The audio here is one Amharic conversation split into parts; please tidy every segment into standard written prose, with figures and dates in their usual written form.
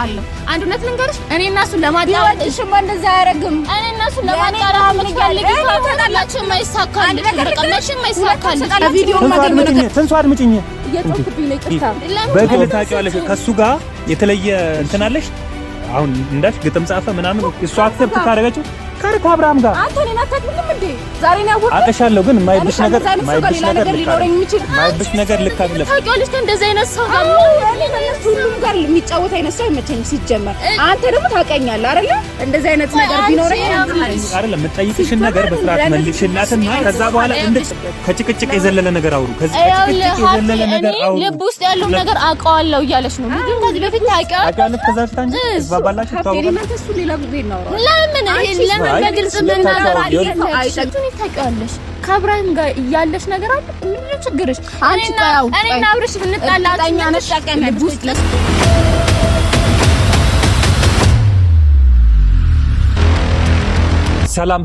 አለው አንድ እውነት ልንገርሽ እኔና እሱ ለማጣራት እሺማ እንደዛ ያረግም እኔና እሱ ለማጣራት ምትፈልጊ ታላላችሁ ማይሳካል ለቀመሽም ማይሳካል ቪዲዮ ማገኘው ተንሷ አድምጪኝ እየጠቅብኝ ነው ይቅርታ በግል ታውቂዋለሽ ከሱ ጋር የተለየ እንትን አለሽ አሁን እንዳሽ ግጥም ጻፈ ምናምን እሱ አክሰፕት ካደረገችው ካርካ አብርሃም ጋር አንተ እኔን አታውቅም እንዴ ዛሬ ነው ያወቅኩት አቀሻለሁ ግን ማይብሽ ነገር ሊኖረኝ የሚችል ማይብሽ ነገር ልክ አይደለም ታውቂዋለሽ እንደዛ አይነት ሰው ጋር ሁሉም ጋር የሚጫወት አይነት ሰው አይመቸኝም ሲጀመር አንተ ደግሞ ታውቀኛለህ አይደለ እንደዚህ አይነት ነገር ቢኖረኝ አይደለም የምትጠይቅሽን ነገር በፍርሃት መልሽላትና ከዛ በኋላ ከጭቅጭቅ የዘለለ ነገር አውሩ ከጭቅጭቅ የዘለለ ነገር አውሩ ልብ ውስጥ ያለው ነገር አውቀዋለሁ እያለሽ ነው ግን ከዚህ በፊት ታውቂዋለሽ ከዛ በፊት አንቺ ባባላችሁ ታውቂያለሽ እሱ ሌላ ጊዜ እናወራለን ለምን ለምን በግልጽ መናገር ታውቂዋለሽ ከአብርሃም ጋር እያለሽ ነገር አለ ምንድነው ችግርሽ እኔና አብርሽ ብንጣላኛ ነሽ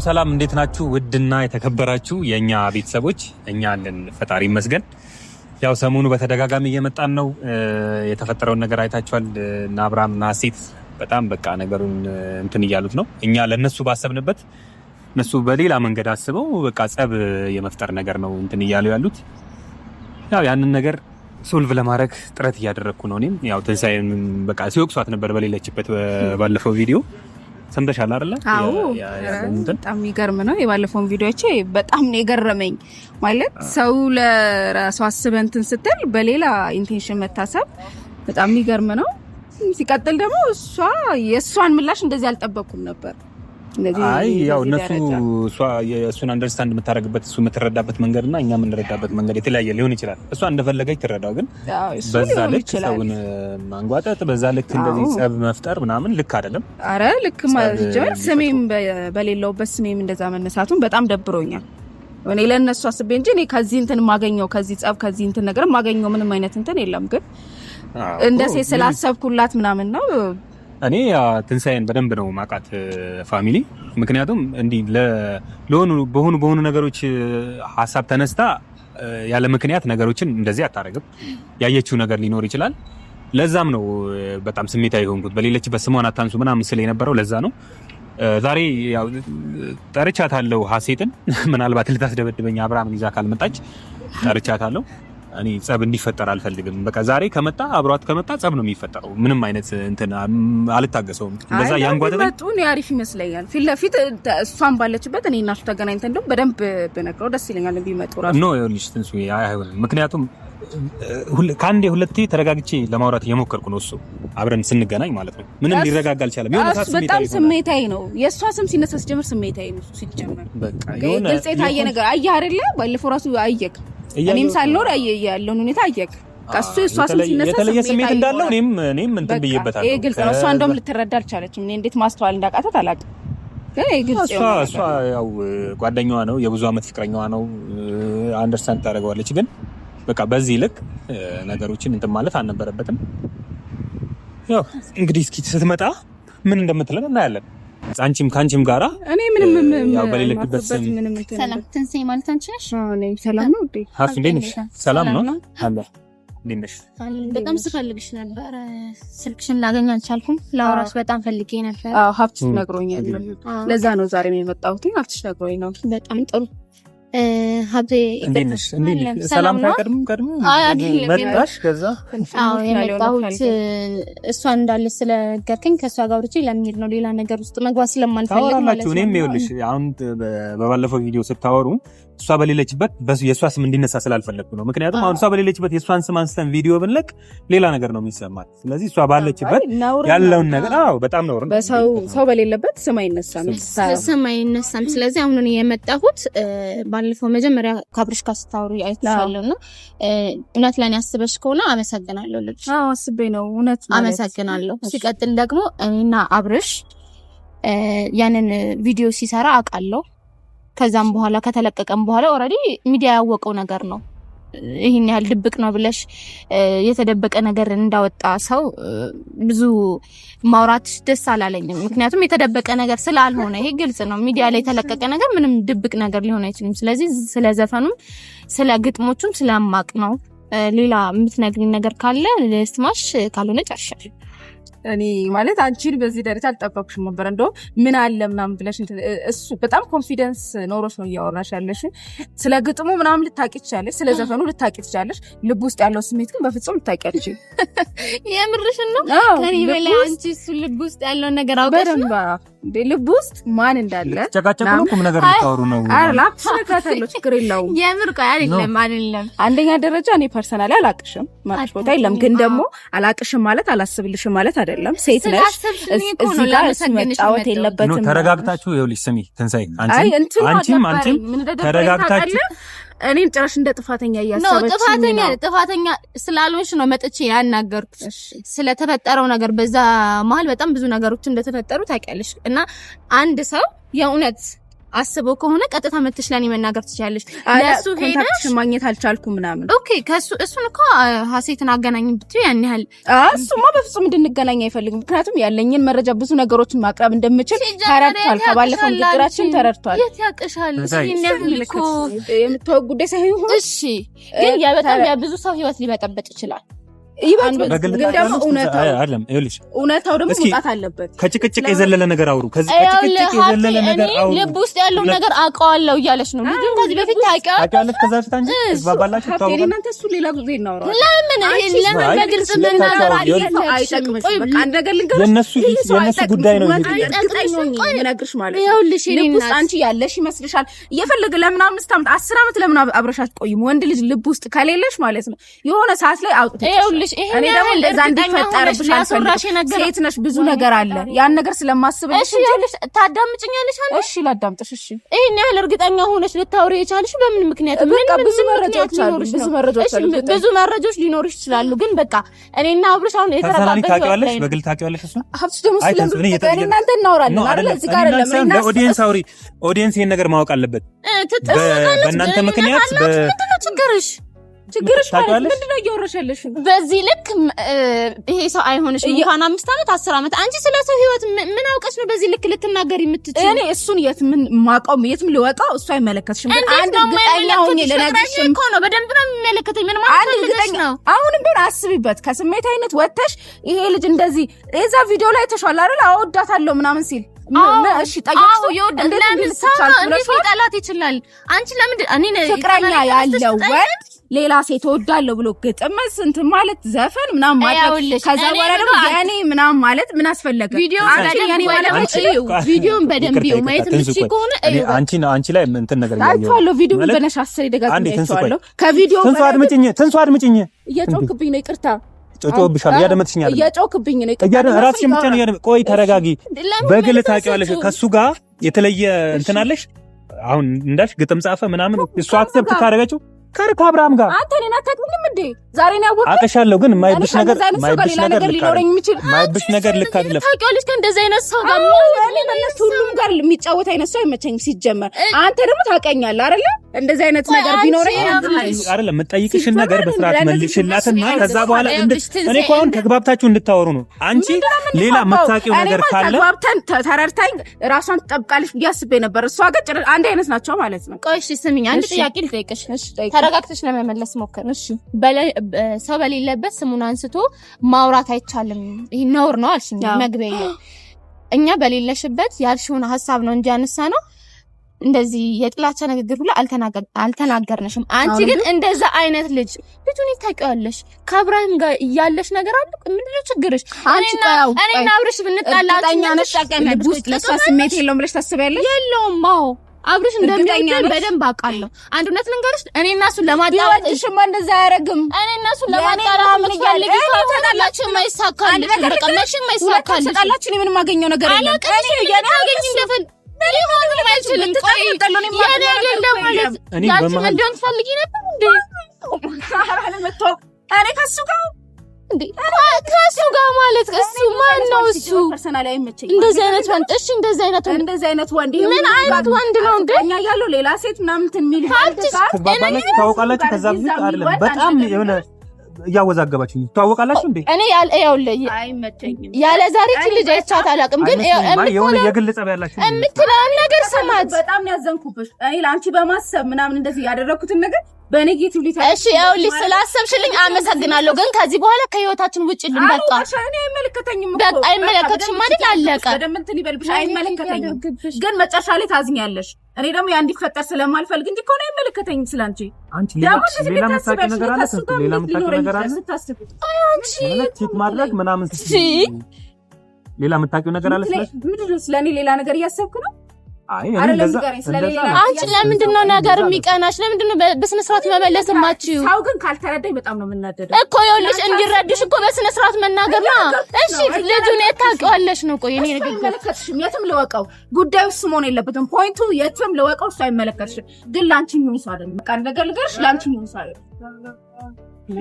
ሰላም እንዴት ናችሁ ውድና የተከበራችሁ የኛ ቤተሰቦች እኛ አለን ፈጣሪ ይመስገን ያው ሰሞኑ በተደጋጋሚ እየመጣን ነው የተፈጠረውን ነገር አይታችኋል እና አብርሃም እና ሴት በጣም በቃ ነገሩን እንትን እያሉት ነው እኛ ለነሱ ባሰብንበት እነሱ በሌላ መንገድ አስበው በቃ ጸብ የመፍጠር ነገር ነው እንትን እያሉ ያሉት ያው ያንን ነገር ሶልቭ ለማድረግ ጥረት እያደረኩ ነው እኔም ያው ትንሳኤን በቃ ሲወቅሷት ነበር በሌለችበት ባለፈው ቪዲዮ ሰምተሻል አይደል አዎ በጣም ይገርም ነው የባለፈውን ቪዲዮቼ በጣም ነው የገረመኝ ማለት ሰው ለራሱ አስበን እንትን ስትል በሌላ ኢንቴንሽን መታሰብ በጣም ይገርም ነው ሲቀጥል ደግሞ እሷ የእሷን ምላሽ እንደዚህ አልጠበቅኩም ነበር አይ ያው እሱን አንደርስታንድ የምታደርግበት እሱ የምትረዳበት መንገድና እኛ የምንረዳበት መንገድ የተለያየ ሊሆን ይችላል እሷ እንደፈለገች ትረዳው ግን በዛ ልክ ሰውን ማንጓጠጥ በዛ ልክ እንደዚህ ጸብ መፍጠር ምናምን ልክ አይደለም አረ ልክ ማለት ጀመር ስሜም በሌለውበት ስሜም እንደዛ መነሳቱን በጣም ደብሮኛል እኔ ለነሱ አስቤ እንጂ እኔ ከዚህ እንትን ማገኘው ከዚህ ጸብ ከዚህ እንትን ነገር ማገኘው ምንም አይነት እንትን የለም ግን እንደሴ ስላሰብኩላት ምናምን ነው እኔ ትንሳኤን በደንብ ነው ማቃት ፋሚሊ ምክንያቱም እንዲ በሆኑ ነገሮች ሐሳብ ተነስታ ያለ ምክንያት ነገሮችን እንደዚህ አታረግም ያየችው ነገር ሊኖር ይችላል ለዛም ነው በጣም ስሜታዊ ሆንኩት በሌለችበት ስሟን አታንሱ ምናምን ስለ የነበረው ለዛ ነው ዛሬ ያው ጠርቻታለሁ ሐሴትን ምናልባት ልታስደበድበኝ አብርሃምን ይዛ ካልመጣች ጠርቻታለሁ እኔ ጸብ እንዲፈጠር አልፈልግም በቃ ዛሬ ከመጣ አብሯት ከመጣ ጸብ ነው የሚፈጠረው ምንም አይነት እንትን አልታገሰውም እንደዛ ያንጓተተኝ ያሪፍ ይመስለኛል ፊት ለፊት እሷን ባለችበት እኔ እና እሱ ተገናኝተን እንደው በደንብ በነገረው ደስ ይለኛል ቢመጡ ራሱ ኖ ይኸውልሽ ትንሱ አይሆንም ምክንያቱም ካንዴ ሁለቴ ተረጋግቼ ለማውራት እየሞከርኩ ነው እሱ አብረን ስንገናኝ ማለት ነው ምንም ሊረጋጋ አልቻለም የሆነ በጣም ስሜታዊ ነው የእሷ ስም ሲነሳ ሲጀምር ስሜታዊ ነው ሲጀምር በቃ የሆነ ግልጽ የታየ ነገር አየህ አይደለ ባለፈው ራሱ አየክ እኔም ሳልኖር ያለውን ሁኔታ አየክ ከሱ እሷ ስም ሲነሳ የተለየ ስሜት እንዳለው እኔም እንትን ብዬበታለሁ ይሄ ግልጽ ነው እሷ እንደውም ልትረዳ አልቻለችም እኔ እንዴት ማስተዋል እንዳቃታት አላውቅም ግን ይሄ ግልጽ ነው እሷ ያው ጓደኛዋ ነው የብዙ አመት ፍቅረኛዋ ነው አንደርስታንድ ታደርገዋለች ግን በቃ በዚህ ልክ ነገሮችን እንትን ማለት አልነበረበትም ያው እንግዲህ እስኪ ስትመጣ ምን እንደምትለን እናያለን አንቺም ካንቺም ጋራ እኔ ምንም ያው በሌለበት ሰላም ትንሳኤ ማለት አንቺ ነሽ እኔ ሰላም ነው እንዴ ሀፍ እንዴት ነሽ ሰላም ነው አለ እንዴት ነሽ በጣም ስፈልግሽ ነበር ስልክሽን ላገኝ አልቻልኩም ላወራሽ በጣም ፈልጌ ነበር አዎ ሀብትሽ ነግሮኛል ለዛ ነው ዛሬ የመጣሁት ሀብትሽ ነግሮኝ ነው በጣም ጥሩ ሀብቴ እንዴት ነሽ ሰላም ቀድሞ መጣሽ ከዛ አዎ የመጣሁት እሷን እንዳለ ስለነገርከኝ ከሷ ጋር ወርቼ ለምሄድ ነው ሌላ ነገር ውስጥ መግባት ስለማልፈልግ ማለት ነው እኔም ይኸውልሽ አሁን በባለፈው ቪዲዮ ስታወሩ እሷ በሌለችበት የእሷ ስም እንዲነሳ ስላልፈለግኩ ነው ምክንያቱም አሁን እሷ በሌለችበት የእሷን ስም አንስተን ቪዲዮ ብንለቅ ሌላ ነገር ነው የሚሰማት ስለዚህ እሷ ባለችበት ያለውን ነገር አዎ በጣም ነው ሰው በሌለበት ስም አይነሳም ስለዚህ አሁን እኔ የመጣሁት ባለፈው መጀመሪያ ካብርሽ ጋር ስታወሪ አይተሻለውና እውነት ለኔ አስበሽ ከሆነ አመሰግናለሁ ልጅ አዎ አስቤ ነው እውነት አመሰግናለሁ ሲቀጥል ደግሞ እኔና አብርሽ ያንን ቪዲዮ ሲሰራ አውቃለሁ ከዛም በኋላ ከተለቀቀም በኋላ ኦሬዲ ሚዲያ ያወቀው ነገር ነው ይሄን ያህል ድብቅ ነው ብለሽ የተደበቀ ነገር እንዳወጣ ሰው ብዙ ማውራት ደስ አላለኝም ምክንያቱም የተደበቀ ነገር ስላልሆነ ይሄ ግልጽ ነው ሚዲያ ላይ የተለቀቀ ነገር ምንም ድብቅ ነገር ሊሆን አይችልም ስለዚህ ስለ ዘፈኑም ስለ ግጥሞቹም ስለማቅ ነው ሌላ የምትነግሪኝ ነገር ካለ ለስማሽ ካልሆነ ጨርሻለሁ እኔ ማለት አንቺን በዚህ ደረጃ አልጠበቅሽም ነበር። እንደው ምን አለ ምናምን ብለሽ እሱ በጣም ኮንፊደንስ ኖሮሽ ነው እያወራሽ ያለሽ። ስለ ግጥሙ ምናምን ልታቂ ትችላለሽ፣ ስለ ዘፈኑ ልታቂ ትችላለሽ። ልብ ውስጥ ያለው ስሜት ግን በፍጹም ልታቂ አትችይም። የምርሽን ነው? ከኔ በላይ አንቺ እሱ ልብ ውስጥ ያለውን ነገር አውቀሽ ነው? ልብ ውስጥ ማን እንዳለ ተጨቃጨቁ ነው ቁም ነገር ልታወሩ ነው? አላክስ ነካታለሁ፣ ችግር የለውም። የምር ቆይ አይደለም። አንደኛ ደረጃ እኔ ፐርሰናሊ አላቅሽም ማለት ቦታ የለም፣ ግን ደግሞ አላቅሽም ማለት አላስብልሽም ማለት አይደለም። ሴት ነሽ፣ እዚህ ጋር መጫወት የለበትም። ተረጋግታችሁ ይኸውልሽ፣ ስሚ ትንሳኤ፣ አንቺም ተረጋግታችሁ እኔን ጭራሽ እንደ ጥፋተኛ እያሰበች ነው። ጥፋተኛ ስላልሆንሽ ነው መጥቼ ያናገርኩት። ስለተፈጠረው ነገር በዛ መሀል በጣም ብዙ ነገሮች እንደተፈጠሩ ታውቂያለሽ። እና አንድ ሰው የእውነት አስበው ከሆነ ቀጥታ መጥተሽ ለኔ መናገር ትችያለሽ። ለሱ ሄደሽ ማግኘት አልቻልኩም ምናምን ኦኬ፣ እሱን እኮ ሀሴትን አገናኝ ብትይ ያን ያህል እሱማ በፍጹም እንድንገናኝ አይፈልግም። ምክንያቱም ያለኝን መረጃ ብዙ ነገሮችን ማቅረብ እንደምችል ተረድቷል። ከባለፈው ንግግራችን ተረድቷል። የት ያቅሻል? እሺ እኮ የምትወው ጉዳይ ሳይሆን እሺ፣ ግን በጣም ብዙ ሰው ህይወት ሊበጠበጥ ይችላል። እውነታው ደግሞ መውጣት አለበት። ከጭቅጭቅ የዘለለ ነገር አውሩ። ከጭቅጭቅ የዘለለ ነገር አውሩ። ልብ ውስጥ ያለው ነገር አውቀዋለሁ እያለሽ ነው። ልጅ ከዚህ በፊት ታውቂዋለሽ። ከዛ በፊት አንቺ ተባባላችሁ ታውቁ። እናንተ እሱ ሌላ ጊዜ እናወራለን። ለምን በግልጽ መናገር አይችልም? በቃ አንድ ነገር ልንገርሽ፣ የነሱ ጉዳይ ነው። እነግርሽ ማለት ይኸውልሽ፣ አንቺ ያለሽ ይመስልሻል? እየፈለገ ለምን 5 ዓመት 10 ዓመት ለምን አብረሻት ቆይም? ወንድ ልጅ ልብ ውስጥ ከሌለሽ ማለት ነው የሆነ ሰዓት ላይ አውጥተሽ እኔ ደግሞ እንደዛ እንዲፈጠርብሽ አልፈልግም። ሴት ነሽ፣ ብዙ ነገር አለ። ያን ነገር ስለማስብልሽ እሺ፣ ይኸውልሽ ታዳምጪኛለሽ አይደል? እሺ ላዳምጥሽ። እሺ፣ ይሄን ያህል እርግጠኛ ሆነሽ ልታወሪ የቻልሽ በምን ምክንያት? ብዙ መረጃዎች አሉ። ብዙ መረጃዎች ሊኖርሽ ይችላሉ። ግን በቃ እኔና አብርሽ አሁን የተረጋጋበት ታውቂዋለሽ፣ በግል ታውቂዋለሽ። እሱ ሀብትሽ ደግሞ ስለምን እናንተ እናወራለን አይደል? እዚህ ጋር ለምን ለኦዲየንስ አውሪ። ኦዲየንስ ይሄን ነገር ማወቅ አለበት። በእናንተ ምክንያት ችግርሽ ምንድነው እያወራሽ ያለሽ? በዚህ ልክ ይሄ ሰው አይሆንሽም። እንኳን 5 ዓመት 10 ዓመት አንቺ ስለ ሰው ህይወት ምን አውቀሽ ነው በዚህ ልክ ልትናገር የምትችይው? እኔ እሱን የትም ማቆም የትም ልወጣው እሱ አይመለከትሽም። ግን አንድ ግጠኛ ሆኜ ለነገርሽ እኮ ነው በደንብ ነው የሚመለከተኝ። ምን ማለት ነው? አሁንም ቢሆን አስቢበት። ከስሜት አይነት ወጥተሽ ይሄ ልጅ እንደዚህ እዛ ቪዲዮ ላይ ተሻለ አይደል? አወዳታለሁ ምናምን ሲል እሺ ጠይቅሽ እንዴት ሊጠላት ይችላል? አንቺ ለምን እኔ ፍቅረኛ ያለው ወንድ ሌላ ሴት እወዳለሁ ብሎ ግጥም ስንት ማለት ዘፈን ምናምን ማለት ከዛ በኋላ ደግሞ ያኔ ምናምን ማለት ምን አስፈለገ? ቪዲዮን በደንብ ማየት የምትችይ ከሆነ አንቺ ላይ እንትን ነገር ያለው ቪዲዮ በነሽ 10 ደጋግሜ አይቼዋለሁ። ከቪዲዮ ትንሱ አድምጪኝ። እየጮክብኝ ነው፣ ይቅርታ ጮህብሻል። እያደመጥሽኝ አይደል? እየጮክብኝ ነው፣ ይቅርታ። ራስሽን ብቻ ነው። ቆይ ተረጋጊ። በግል ታውቂዋለሽ። ከሱ ጋር የተለየ እንትን አለሽ። አሁን እንዳልሽ ግጥም ጻፈ ምናምን እሱ አክሰፕት ካደረገችው ከአብርሃም ጋር አንተ እኔን አታውቅኝም እንዴ? ዛሬ ነው ያወቅሁት። አውቅሻለሁ፣ ግን የማይብሽ ነገር ሊኖረኝ የሚችል የማይብሽ ነገር ልክ አይደለም። ታውቂዋለሽ። ከእንደዚህ አይነት ሰው ጋር ሁሉም ጋር የሚጫወት አይነት ሰው አይመቸኝም ሲጀመር። አንተ ደግሞ ታውቀኛለህ አይደለ? እንደዚህ አይነት ነገር ቢኖረኝ አይደለም የምጠይቅሽን ነገር በስርዓት መልሽላትና ከዛ በኋላ እኔ እኮ አሁን ተግባብታችሁ እንድታወሩ ነው። አንቺ ሌላ የምታውቂው ነገር ካለ ተግባብተን ተረድታኝ ራሷን ትጠብቃለች ብዬ አስቤ ነበር። እሷ ጋር አንድ አይነት ናቸው ማለት ነው። ቆይ እሺ ስሚኝ፣ አንድ ጥያቄ ልጠይቅሽ። ተረጋግተሽ ለመመለስ ሞክር። እሺ ሰው በሌለበት ስሙን አንስቶ ማውራት አይቻልም፣ ይሄ ነውር ነው አልሽኝ መግቢያ። እኛ በሌለሽበት ያልሽውን ሀሳብ ነው እንጂ ያነሳ ነው እንደዚህ የጥላቻ ንግግር ሁሉ አልተናገርንሽም። አንቺ ግን እንደዛ አይነት ልጁን ታውቂዋለሽ። ከአብርሃም ጋር እያለሽ ነገር አለ። ምንድነው ችግርሽ? እኔና አብርሽ ብንጣላኝ ልብ ውስጥ ለሷ ስሜት የለውም ብለሽ ታስቢያለሽ? የለውም። አዎ አብርሽ እንደሚወደኝ በደንብ አውቃለሁ። አንድ እውነት ልንገርሽ፣ እኔና እሱን ለማጣላት እሺማ እንደዛ አያረግም። እኔና እሱን ለማጣላት ምን ይፈልግ ይታወቃላችሁ? ማይሳካል ለቀመሽ ማይሳካል ተጣላችሁ። እኔ ምንም አገኘው ነገር የለም። እኔ ያገኝ እንደፈል ሊሆን አይችልም። ቆይ ያኔ አይደለም ማለት ያቺ እንደውን ፈልጊ ነበር እንዴ? እኔ ከሱ ጋር እንዴ ከሱ ጋር ማለት እሱ ማን ነው? እሱ ፐርሰናሊ አይመቸኝ እንደዚህ አይነት ወንድ። እሺ እንደዚህ አይነት ወንድ ምን አይነት ወንድ ነው እንዴ? እኛ ያለው ሌላ ሴት ምናምን እንትን የሚል ታውቃላችሁ። ከዛ ብዙ አይደለም በጣም የሆነ እያወዛገባችሁ ታውቃላችሁ እንዴ? እኔ ያለው አይመቸኝም። ያለ ዛሬ ልጅ አይቻት አላውቅም፣ ግን የሆነ የግል ጸብ ያላችሁ የምትለውን ነገር ስማት። በጣም ያዘንኩብሽ እኔ ለአንቺ በማሰብ ምናምን እንደዚህ ያደረኩትን ነገር በኔጌቲቭ ሊታ እሺ ይኸውልሽ ስላሰብሽልኝ አመሰግናለሁ ግን ከዚህ በኋላ ከህይወታችን ውጪ ልንበቃ እኔ አይመለከተኝም በቃ አይመለከትሽም ማለት አለቀ ደምንት ሊበልብሽ አይመለከተኝም ግን መጨረሻ ላይ ታዝኛለሽ እኔ ደግሞ ያን እንዲፈጠር ስለማልፈልግ እንጂ ኮኔ አይመለከተኝም ስላንቺ አንቺ ሌላ መሳቂ ነገር አለ ሌላ መሳቂ ነገር አለ አንቺ ቼክ ማድረግ ምናምን ሌላ መታቂው ነገር አለ ምንድነው ስለኔ ሌላ ነገር እያሰብኩ ነው አይ እንደዛ አንቺ ለምንድነው ነገር የሚቀናሽ ለምንድነው በስነ ስርዓት መመለስ ማቺው ሳው ግን ካልተረዳኝ በጣም ነው የምናደደው እኮ ይኸውልሽ እንዲረዱሽ እኮ በስነ ስርዓት መናገር ነው እሺ ልጁን የታውቂዋለሽ ነው ቆይ እኔ ነገር አይመለከትሽም የትም ልወቀው ጉዳዩ እሱ መሆን የለበትም ፖይንቱ የትም ልወቀው እሱ አይመለከትሽም ግን ላንቺ ምን ይሳደል በቃ ነገር ልገርሽ ላንቺ ምን ይሳደል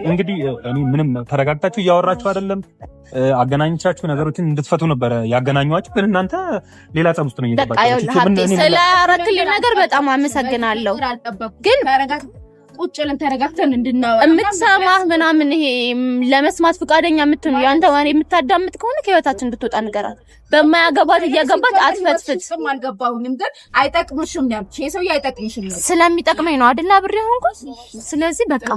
እንግዲህ እኔ ምንም ተረጋግታችሁ እያወራችሁ አይደለም አገናኝቻችሁ ነገሮችን እንድትፈቱ ነበር ያገናኙዋችሁ ግን እናንተ ሌላ ጸብ ውስጥ ነው እየተባባችሁ ስለአረክልኝ ነገር በጣም አመሰግናለሁ ግን ቁጭ ብለን ተረጋግተን እንድናወራ የምትሰማህ ምናምን ይሄ ለመስማት ፍቃደኛ የምትሆን ያንተ ወሬ የምታዳምጥ ከሆነ ከህይወታችን እንድትወጣ ንገራት በማያገባት እያገባት አትፈትፍት ስም አልገባውኝም ግን አይጠቅምሽም ነው ቼሰው አይጠቅምሽም ስለሚጠቅመኝ ነው አይደል አብሬ ሆንኩት ስለዚህ በቃ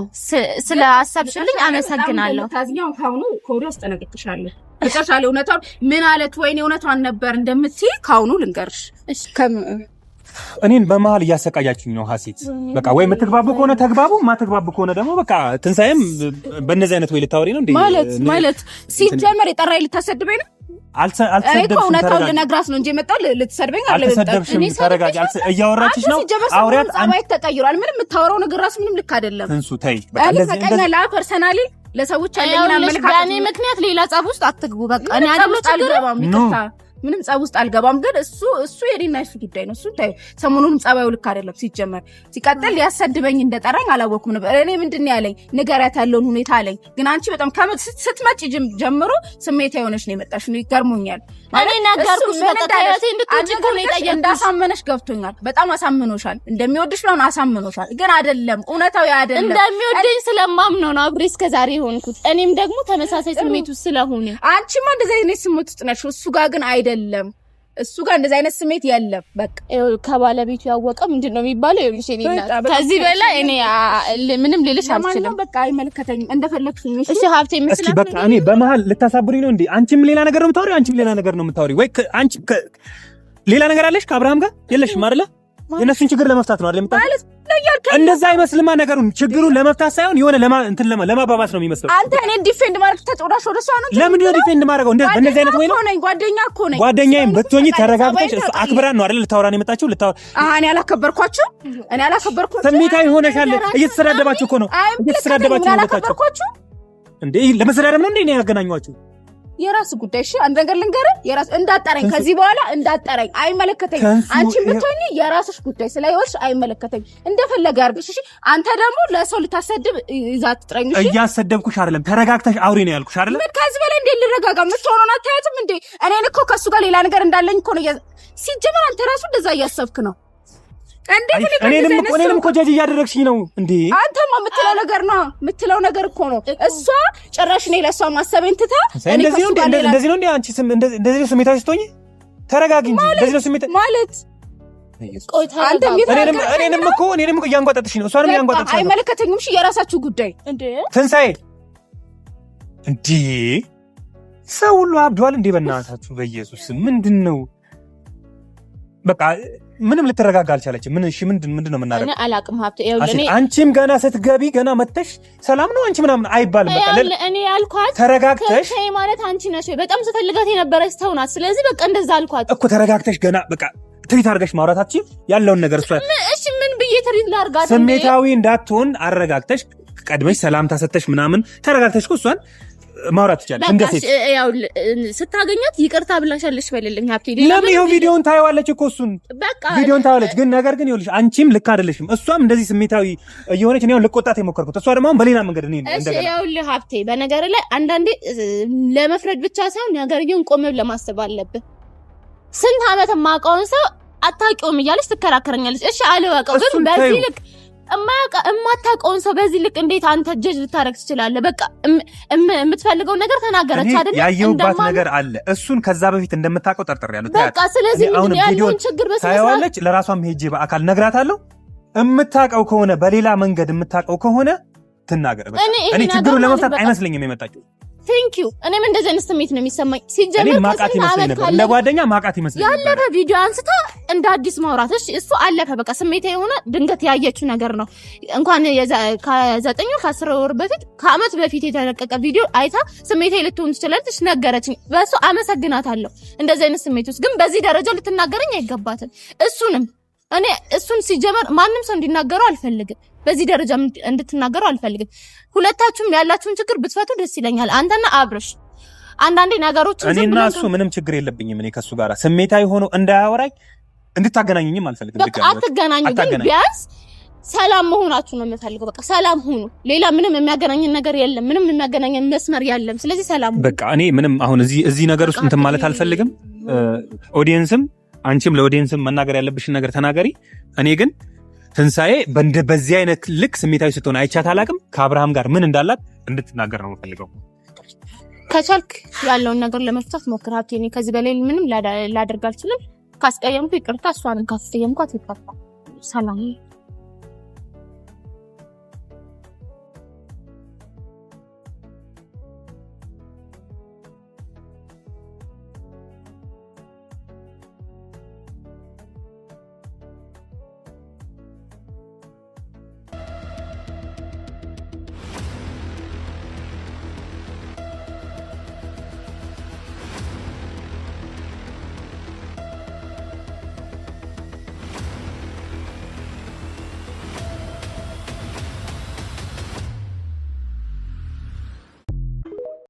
ስለ አሰብሽልኝ አመሰግናለሁ ታዝኛው ካሁኑ ኮሪ ውስጥ ተነግጥሻለሁ ተሻለ እውነታው ምን አለት ወይኔ እውነቷን ነበር እንደምትይ ካሁኑ ልንገርሽ እሺ እኔን በመሃል እያሰቃያችሁኝ ነው ሀሴት በቃ ወይ የምትግባቡ ከሆነ ተግባቡ ማትግባቡ ከሆነ ደግሞ በቃ ትንሳኤም በእነዚህ አይነት ወይ ልታወሪ ነው እንዴ ማለት ሲጀመር የጠራይ ልታሰድበኝ ነው አልተሰደብሽም ተረጋግጥ ልነግራት ነው እንጂ መጣው ልትሰድበኝ አልተሰደብሽም ተረጋግጥ አውሪያትሽ ነው አውሪያት አንተ ተቀይሯል ምንም የምታወራው ነገር ራስ ምንም ልክ አይደለም እንሱ ተይ በቃ እንደዚህ ላ ፐርሰናሊ ለሰዎች ያለኝ አመለካከት በእኔ ምክንያት ሌላ ጸብ ውስጥ አትግቡ በቃ እኔ አልገባም ይቅርታ ምንም ጸብ ውስጥ አልገባም ግን እሱ የኔና እሱ ጉዳይ ነው እሱ ታይ ሰሞኑንም ጸባዩ ልክ አይደለም ሲጀመር ሲቀጥል ያሰድበኝ እንደጠራኝ አላወኩም ነበር እኔ ምንድነው ያለኝ ንገሪያት ያለውን ሁኔታ አለኝ ግን አንቺ በጣም ስትመጪ ጀምሮ ስሜታዊ ሆነሽ ነው የመጣሽ ነው ይገርሞኛል እኔ ነገርኩሽ በቃ ታያቴ እንድትወጪ እኮ ነው የጠየቅኩሽ እንዳሳመነሽ ገብቶኛል በጣም አሳምኖሻል እንደሚወድሽ ነው አሳምኖሻል ግን አይደለም እውነታው አይደለም እንደሚወደኝ ስለማምነው ነው አብሬ እስከ ዛሬ ሆንኩት እኔም ደግሞ ተመሳሳይ ስሜት ውስጥ ስለሆነ አንቺማ እንደዚህ አይነት ስሜት ውስጥ ነሽ እሱ ጋር ግን አይደለም እሱ ጋር እንደዚህ አይነት ስሜት የለም በቃ ከባለቤቱ ያወቀ ምንድነው የሚባለው ይልሽ እኔና ከዚህ በላይ እኔ ምንም ልልሽ አልችልም በቃ አይመለከተኝም እንደፈለግሽ እሺ ሀብቴ እስኪ በቃ እኔ በመሃል ልታሳብሩኝ ነው እንዴ አንቺም ሌላ ነገር ነው የምታወሪው አንቺም ሌላ ነገር ነው የምታወሪው ወይ አንቺ ሌላ ነገር አለሽ ከአብርሃም ጋር የለሽም አይደለ የነሱን ችግር ለመፍታት ነው አይደል የምታወሪው እንደዛ አይመስልማ ነገሩን ችግሩን ለመፍታት ሳይሆን የሆነ ለማባባስ ነው የሚመስለው አንተ እኔ ዲፌንድ ማድረግ ተጦራሽ ወደ እሷ ነው ለምን ነው ዲፌንድ ማድረግ እንደዚህ አይነት ወይ ነው ጓደኛ እኮ ነኝ ጓደኛዬም ብትሆኚ ተረጋግተሽ እሱ አክብራን ነው አይደል ልታወራን የመጣችው እኔ አላከበርኳችሁ ስሜታዊ ሆነሻል እየተሰዳደባችሁ እኮ ነው እየተሰዳደባችሁ ነው አላከበርኳችሁ እንዴ ለመሰዳደብ ነው እንዴ ነው ያገናኙዋችሁ የራስ ጉዳይ እሺ አንድ ነገር ልንገርህ የራስ እንዳጠረኝ ከዚህ በኋላ እንዳጠረኝ አይመለከተኝ አንቺ ብትሆኚ የራስሽ ጉዳይ ስለይወልሽ አይመለከተኝ እንደፈለገ አርግሽ እሺ አንተ ደግሞ ለሰው ልታሰድብ ይዛት ጥረኝ እሺ እያሰደብኩሽ አይደለም ተረጋግተሽ አውሪ ነው ያልኩሽ አይደለም ምን ከዚህ በላይ እንዴ ልረጋጋ የምትሆነው አታያትም እንዴ እኔን እኮ ከሱ ጋር ሌላ ነገር እንዳለኝ እኮ ነው ሲጀመር አንተ ራሱ እንደዛ እያሰብክ ነው እንዴ እኔንም እኮ ጀጅ እያደረግሽኝ ነው እንዴ አንተማ የምትለው ነገር እኮ ነው እሷ ጭራሽ ነው ለሷ ማሰቤን ትታ እንደዚህ ነው እንዴ አንቺ እንደዚህ ነው ስሜታዊ ስትሆኚ ተረጋጊ እንጂ እንደዚህ ነው ስሜት ማለት አንተ እኔንም እኮ እያንጓጠጥሽኝ ነው እሷንም እያንጓጠጥሽኝ ነው አይመለከተኝም እሺ የራሳችሁ ጉዳይ እንዴ ትንሳኤ እንዴ ሰው ሁሉ አብዷል እንዴ በእናታችሁ በኢየሱስ ምንድነው በቃ ምንም ልትረጋጋ አልቻለችም ምን እሺ ምንድነው የምናደርገው እኔ አላቅም ሀብቴ ይኸውልህ አንቺም ገና ስትገቢ ገና መተሽ ሰላም ነው አንቺ ምናምን አይባልም በቃ እኔ ያልኳት ተረጋግተሽ ማለት አንቺ ነሽ በጣም ስትፈልጋት የነበረች ሰው ናት ስለዚህ በቃ እንደዛ አልኳት እኮ ተረጋግተሽ ገና በቃ ትሪት አድርገሽ ማውራታችን ያለውን ነገር እሺ ምን ብዬ ትሪት ላድርጋት ስሜታዊ እንዳትሆን አረጋግተሽ ቀድመሽ ሰላምታ ሰጥተሽ ምናምን ተረጋግተሽ እሷን ማውራት ይቻላል እንደ ሴት ያው ስታገኛት ይቅርታ ብላሻለሽ በልልኝ ሀብቴ ለምን ይሄው ቪዲዮን ታይዋለች እኮ እሱን በቃ ቪዲዮን ታይዋለች ግን ነገር ግን ይኸውልሽ አንቺም ልክ አይደለሽም እሷም እንደዚህ ስሜታዊ እየሆነች ነው ልቆጣት የሞከርኩት እሷ ደግሞ በሌላ መንገድ ነው እንደገና ይኸውልህ ሀብቴ በነገር ላይ አንዳንዴ ለመፍረድ ብቻ ሳይሆን ነገርየውን ቆም ብለህ ለማሰብ አለብህ ስንት አመት ማውቀውን ሰው አታውቂውም እያለች ትከራከረኛለች እሺ አልወቀው ግን በዚህ ልክ እማታውቀውን ሰው በዚህ ልክ እንዴት አንተ ጀጅ ልታረግ ትችላለህ? በቃ የምትፈልገው ነገር ተናገረች አይደል? ያየውባት ነገር አለ እሱን ከዛ በፊት እንደምታውቀው ጠርጥሬያለሁ። በቃ ስለዚህ ምን ያለውን ችግር በሰላም ታያለች። ለራሷም ሄጄ በአካል ነግራታለሁ። የምታውቀው ከሆነ በሌላ መንገድ የምታውቀው ከሆነ ትናገር። በቃ እኔ ችግሩን ለመፍታት አይመስለኝም የመጣችው። ቴንክ ዩ። እኔም እንደዚህ አይነት ስሜት ነው የሚሰማኝ። ሲጀመር ማቃት ይመስለኝ ነበር፣ እንደ ጓደኛ ማቃት ይመስለኝ ነበር። ያለፈ ቪዲዮ አንስታ እንደ አዲስ ማውራትሽ እሱ አለፈ። በቃ ስሜቴ የሆነ ድንገት ያየችው ነገር ነው። እንኳን ከ9 ከ10 ወር በፊት ከአመት በፊት የተለቀቀ ቪዲዮ አይታ ስሜቴ ልትሆን ትችላለች፣ ነገረችኝ። በሱ አመሰግናታለሁ። እንደዚህ አይነት ስሜት ውስጥ ግን በዚህ ደረጃ ልትናገረኝ አይገባትም። እኔ እሱን ሲጀመር ማንም ሰው እንዲናገረው አልፈልግም። በዚህ ደረጃ እንድትናገረው አልፈልግም። ሁለታችሁም ያላችሁን ችግር ብትፈቱ ደስ ይለኛል። አንተና አብርሽ አንዳንዴ ነገሮችን እኔና እሱ ምንም ችግር የለብኝም። እኔ ከሱ ጋር ስሜታዊ ሆኖ እንዳያወራኝ እንድታገናኙኝም አልፈልግም። በቃ አትገናኙ፣ ግን ቢያንስ ሰላም መሆናችሁ ነው የምፈልገው። በቃ ሰላም ሁኑ። ሌላ ምንም የሚያገናኘን ነገር የለም። ምንም የሚያገናኘን መስመር የለም። ስለዚህ ሰላም በቃ እኔ ምንም አሁን እዚህ ነገር ውስጥ እንትን ማለት አልፈልግም። ኦዲየንስም አንቺም ለኦዲየንስም መናገር ያለብሽን ነገር ተናገሪ። እኔ ግን ትንሳኤ በዚህ አይነት ልክ ስሜታዊ ስትሆን አይቻት አላቅም። ከአብርሃም ጋር ምን እንዳላት እንድትናገር ነው የምፈልገው። ከቻልክ ያለውን ነገር ለመፍታት ሞክራት። እኔ ከዚህ በላይ ምንም ላደርግ አልችልም። ካስቀየምኩ ይቅርታ፣ እሷንም ካስቀየምኳት ይቅርታ። ሰላም